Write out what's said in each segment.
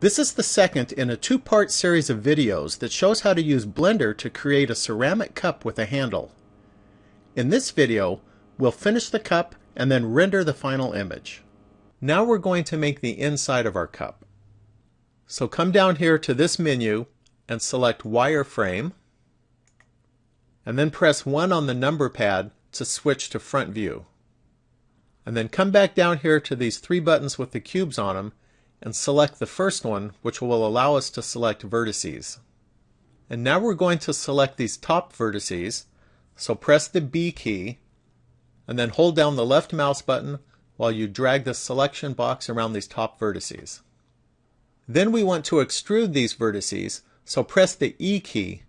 This is the second in a two-part series of videos that shows how to use Blender to create a ceramic cup with a handle. In this video, we'll finish the cup and then render the final image. Now we're going to make the inside of our cup. So come down here to this menu and select Wireframe, and then press 1 on the number pad to switch to front view. And then come back down here to these 3 buttons with the cubes on them and select the first one, which will allow us to select vertices. And now we're going to select these top vertices, so press the B key and then hold down the left mouse button while you drag the selection box around these top vertices. Then we want to extrude these vertices, so press the E key,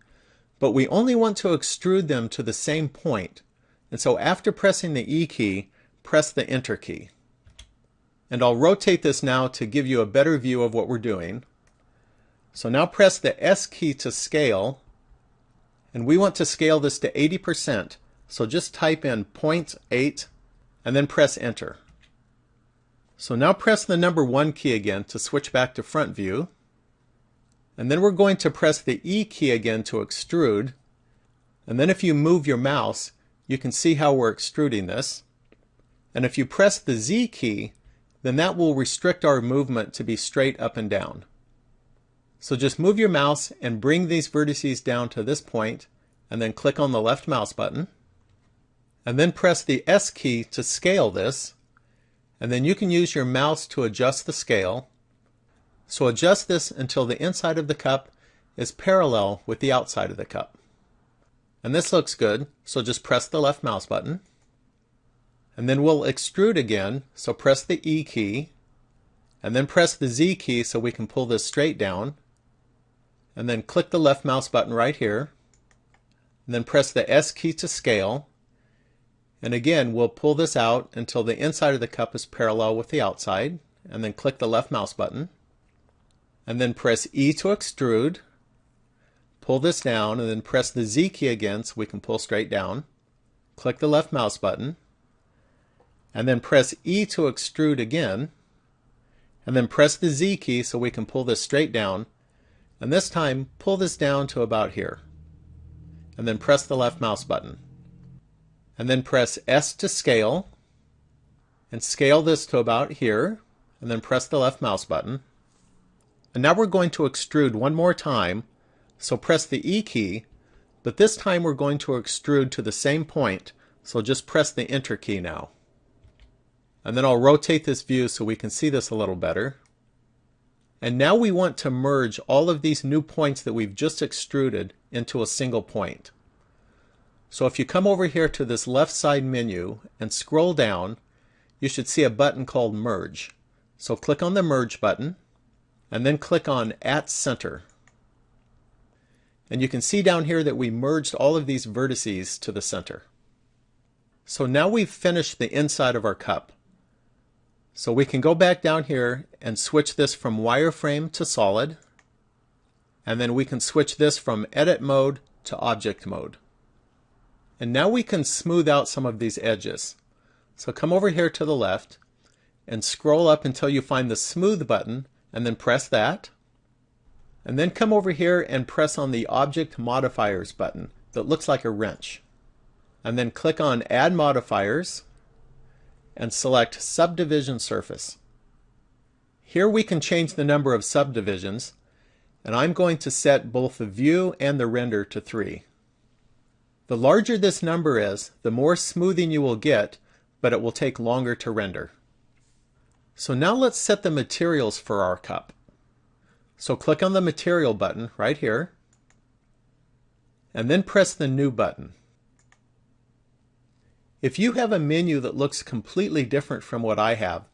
but we only want to extrude them to the same point. And so after pressing the E key, press the Enter key. And I'll rotate this now to give you a better view of what we're doing. So now press the S key to scale, and we want to scale this to 80%, so just type in 0.8 and then press Enter. So now press the number 1 key again to switch back to front view, and then we're going to press the E key again to extrude, and then if you move your mouse you can see how we're extruding this, and if you press the Z key then that will restrict our movement to be straight up and down. So just move your mouse and bring these vertices down to this point, and then click on the left mouse button, and then press the S key to scale this, and then you can use your mouse to adjust the scale. So adjust this until the inside of the cup is parallel with the outside of the cup. And this looks good, so just press the left mouse button. And then we'll extrude again, so press the E key, and then press the Z key so we can pull this straight down. And then click the left mouse button right here, and then press the S key to scale. And again, we'll pull this out until the inside of the cup is parallel with the outside, and then click the left mouse button. And then press E to extrude, pull this down, and then press the Z key again so we can pull straight down. Click the left mouse button, and then press E to extrude again, and then press the Z key so we can pull this straight down, and this time pull this down to about here. And then press the left mouse button. And then press S to scale, and scale this to about here, and then press the left mouse button. And now we're going to extrude one more time, so press the E key, but this time we're going to extrude to the same point, so just press the Enter key now. And then I'll rotate this view so we can see this a little better. And now we want to merge all of these new points that we've just extruded into a single point. So if you come over here to this left side menu and scroll down, you should see a button called Merge. So click on the Merge button, and then click on At Center. And you can see down here that we merged all of these vertices to the center. So now we've finished the inside of our cup. So we can go back down here and switch this from wireframe to solid, and then we can switch this from edit mode to object mode. And now we can smooth out some of these edges. So come over here to the left and scroll up until you find the smooth button, and then press that. And then come over here and press on the object modifiers button that looks like a wrench. And then click on Add Modifiers and select Subdivision Surface. Here we can change the number of subdivisions, and I'm going to set both the view and the render to 3. The larger this number is, the more smoothing you will get, but it will take longer to render. So now let's set the materials for our cup. So click on the Material button right here, and then press the New button. If you have a menu that looks completely different from what I have,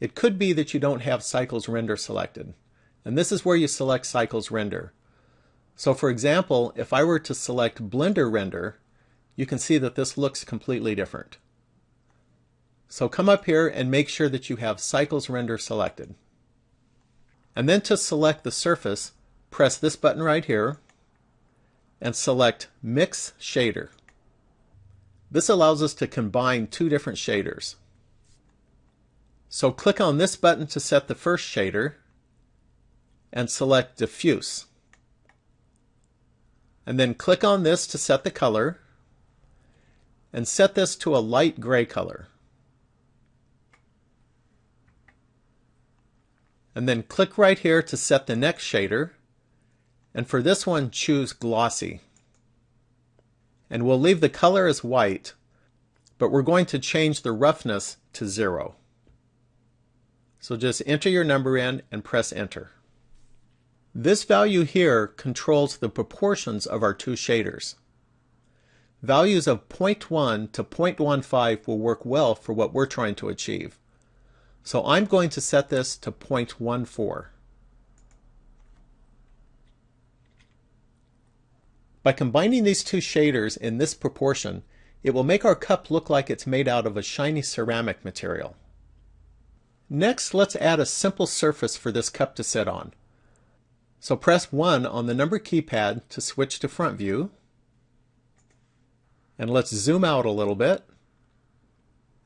it could be that you don't have Cycles Render selected. And this is where you select Cycles Render. So for example, if I were to select Blender Render, you can see that this looks completely different. So come up here and make sure that you have Cycles Render selected. And then to select the surface, press this button right here and select Mix Shader. This allows us to combine 2 different shaders. So click on this button to set the first shader, and select Diffuse. And then click on this to set the color, and set this to a light gray color. And then click right here to set the next shader, and for this one choose Glossy. And we'll leave the color as white, but we're going to change the roughness to 0. So just enter your number in and press enter. This value here controls the proportions of our two shaders. Values of 0.1 to 0.15 will work well for what we're trying to achieve. So I'm going to set this to 0.14. By combining these two shaders in this proportion, it will make our cup look like it's made out of a shiny ceramic material. Next, let's add a simple surface for this cup to sit on. So press 1 on the number keypad to switch to front view. And let's zoom out a little bit.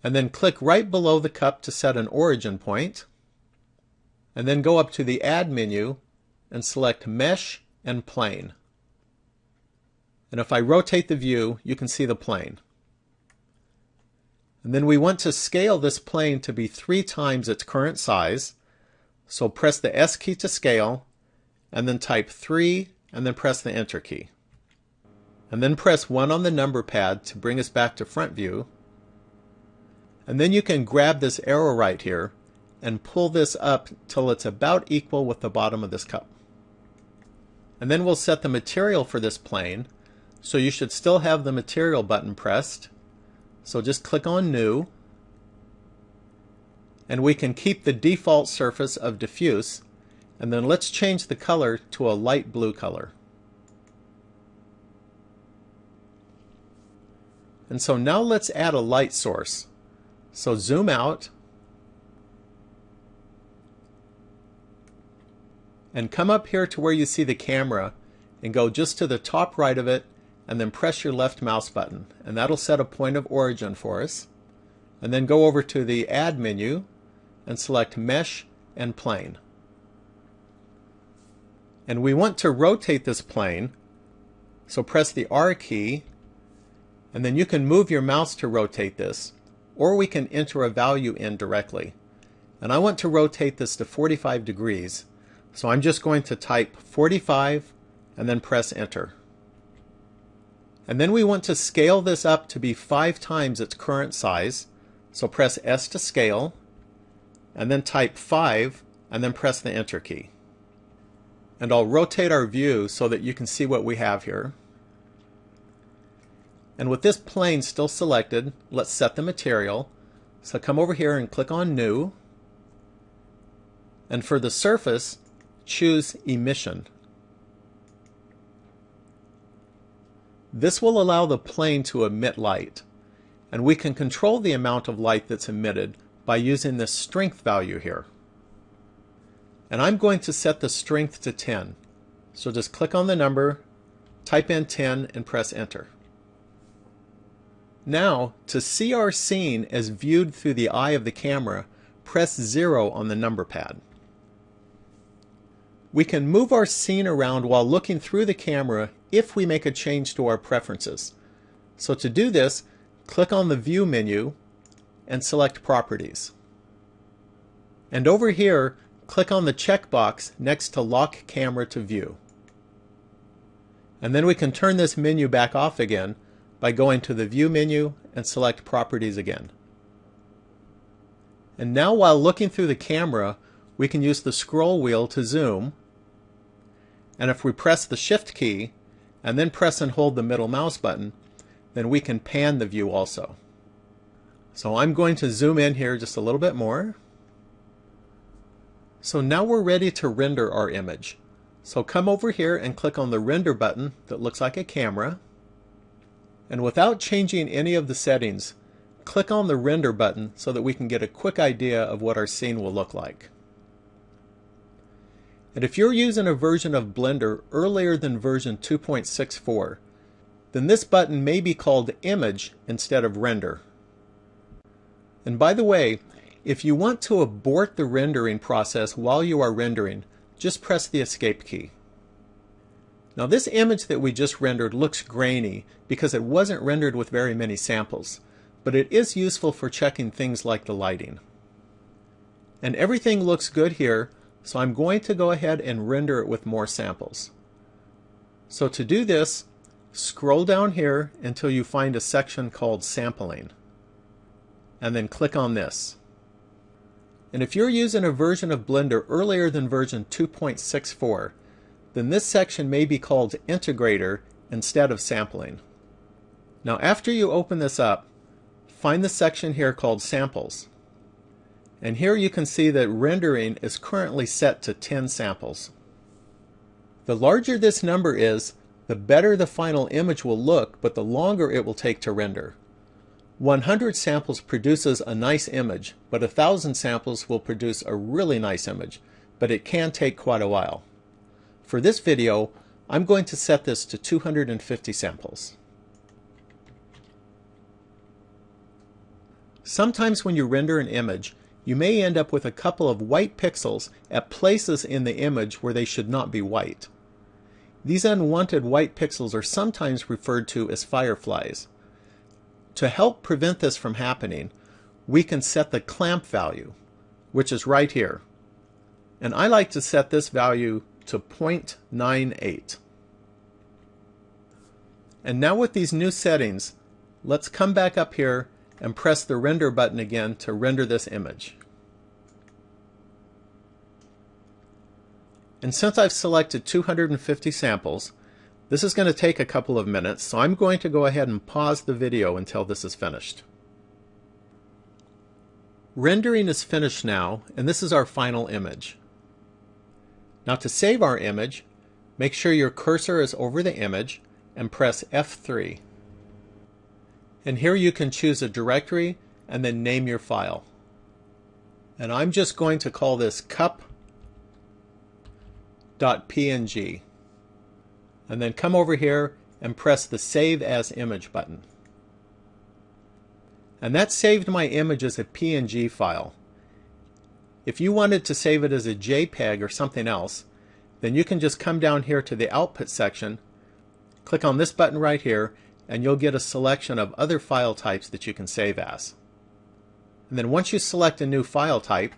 And then click right below the cup to set an origin point. And then go up to the Add menu and select Mesh and Plane. And if I rotate the view, you can see the plane. And then we want to scale this plane to be 3 times its current size. So press the S key to scale, and then type 3, and then press the Enter key. And then press 1 on the number pad to bring us back to front view. And then you can grab this arrow right here and pull this up till it's about equal with the bottom of this cup. And then we'll set the material for this plane. So you should still have the material button pressed. So just click on New. And we can keep the default surface of Diffuse. And then let's change the color to a light blue color. And so now let's add a light source. So zoom out. And come up here to where you see the camera and go just to the top right of it, and then press your left mouse button, and that'll set a point of origin for us. And then go over to the Add menu and select Mesh and Plane. And we want to rotate this plane, so press the R key, and then you can move your mouse to rotate this, or we can enter a value in directly. And I want to rotate this to 45 degrees, so I'm just going to type 45 and then press Enter. And then we want to scale this up to be 5 times its current size. So press S to scale, and then type 5, and then press the Enter key. And I'll rotate our view so that you can see what we have here. And with this plane still selected, let's set the material. So come over here and click on New. And for the surface, choose Emission. This will allow the plane to emit light, and we can control the amount of light that's emitted by using this strength value here. And I'm going to set the strength to 10. So just click on the number, type in 10, and press Enter. Now, to see our scene as viewed through the eye of the camera, press 0 on the number pad. We can move our scene around while looking through the camera if we make a change to our preferences. So to do this, click on the View menu and select Properties. And over here, click on the checkbox next to Lock Camera to View. And then we can turn this menu back off again by going to the View menu and select Properties again. And now while looking through the camera, we can use the scroll wheel to zoom. And if we press the Shift key and then press and hold the middle mouse button, then we can pan the view also. So I'm going to zoom in here just a little bit more. So now we're ready to render our image. So come over here and click on the Render button that looks like a camera. And without changing any of the settings, click on the Render button so that we can get a quick idea of what our scene will look like. And if you're using a version of Blender earlier than version 2.64, then this button may be called Image instead of Render. And by the way, if you want to abort the rendering process while you are rendering, just press the Escape key. Now this image that we just rendered looks grainy because it wasn't rendered with very many samples, but it is useful for checking things like the lighting. And everything looks good here, so I'm going to go ahead and render it with more samples. So to do this, scroll down here until you find a section called Sampling, and then click on this. And if you're using a version of Blender earlier than version 2.64, then this section may be called Integrator instead of Sampling. Now after you open this up, find the section here called Samples. And here you can see that rendering is currently set to 10 samples. The larger this number is, the better the final image will look, but the longer it will take to render. 100 samples produces a nice image, but 1,000 samples will produce a really nice image, but it can take quite a while. For this video, I'm going to set this to 250 samples. Sometimes when you render an image, you may end up with a couple of white pixels at places in the image where they should not be white. These unwanted white pixels are sometimes referred to as fireflies. To help prevent this from happening, we can set the clamp value, which is right here. And I like to set this value to 0.98. And now with these new settings, let's come back up here and press the render button again to render this image. And since I've selected 250 samples, this is going to take a couple of minutes, so I'm going to go ahead and pause the video until this is finished. Rendering is finished now, and this is our final image. Now to save our image, make sure your cursor is over the image and press F3. And here you can choose a directory and then name your file. And I'm just going to call this cup.png. And then come over here and press the Save as Image button. And that saved my image as a PNG file. If you wanted to save it as a JPEG or something else, then you can just come down here to the Output section, click on this button right here, and you'll get a selection of other file types that you can save as. And then once you select a new file type,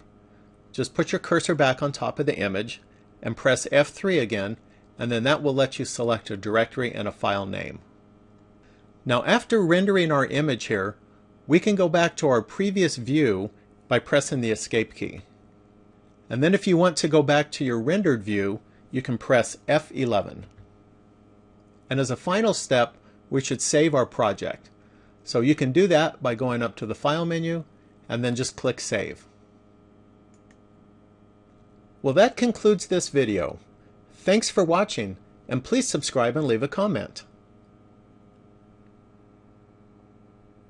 just put your cursor back on top of the image and press F3 again, and then that will let you select a directory and a file name. Now after rendering our image here, we can go back to our previous view by pressing the Escape key. And then if you want to go back to your rendered view, you can press F11. And as a final step, we should save our project. So you can do that by going up to the File menu and then just click Save. Well, that concludes this video. Thanks for watching, and please subscribe and leave a comment.